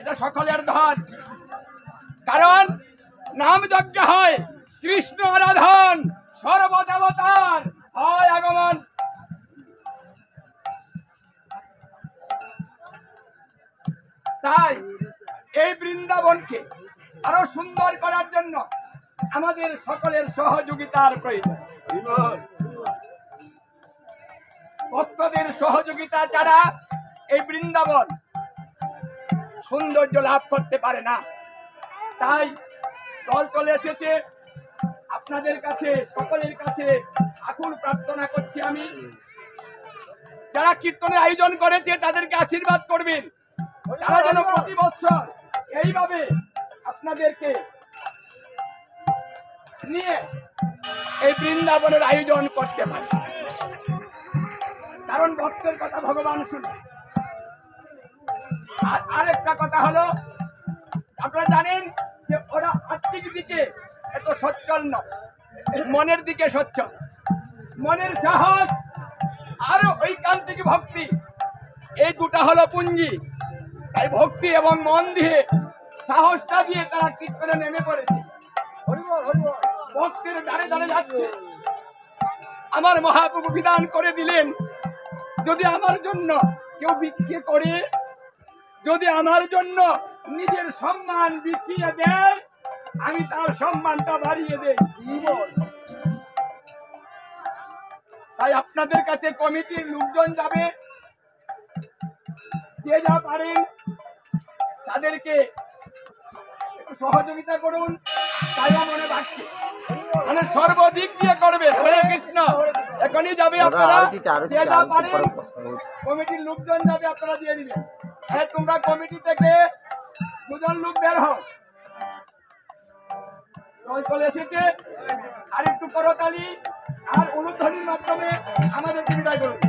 এটা সকলের ধন। কারণ নাম যজ্ঞ হয় কৃষ্ণ আরাধন, সর্বদেবতার হয় আগমন। তাই এই বৃন্দাবনকে আরো সুন্দর করার জন্য আমাদের সকলের সহযোগিতার প্রয়োজন। ভক্তদের সহযোগিতা ছাড়া এই বৃন্দাবন সৌন্দর্য লাভ করতে পারে না। তাই দল চলে এসেছে আপনাদের কাছে, সকলের কাছে আকুল প্রার্থনা করছি আমি, যারা কীর্তনের আয়োজন করেছে তাদেরকে আশীর্বাদ করবেন, তারা যেন প্রতি বছর এইভাবে আপনাদেরকে নিয়ে এই বৃন্দাবনের আয়োজন করতে পারে। কারণ ভক্তের কথা ভগবান শুনে। আর আরেকটা কথা হলো, আপনারা জানেন যে ওরা আর্থিক দিকে এত সচ্ছল নয়, মনের দিকে সচ্ছল। মনের সাহস আর ঐকান্তিক ভক্তি, এই দুটা হলো পুঞ্জি। তাই ভক্তি এবং মন দিয়ে সাহসটা দিয়ে তারা কীর্তনে নেমে পড়েছে, ভক্তের দ্বারে দ্বারে যাচ্ছে। আমার মহাপ্রভু বিধান করে দিলেন, যদি আমার জন্য কেউ বিক্রি করে, যদি আমার জন্য নিজের সম্মান বিক্রিয়ে দেয়, আমি তার সম্মানটা বাড়িয়ে দেই। তাই আপনাদের কাছে কমিটির লোকজন যাবে, যে যা পারেন তাদেরকে সহযোগিতা করুন। তাই মনে রাখছে মানে সর্বদিক দিয়ে করবে। হরে কৃষ্ণ। এখনই যাবে আপনারা, যে যা পারেন কমিটির লোকজন যাবে, আপনারা দিয়ে দিবেন। হ্যাঁ, তোমরা কমিটি থেকে দুজন লোক বের হও। চলে এসেছে, আর একটু করতালি আর অনুধ্বনির মাধ্যমে আমাদের বিদায় করুন।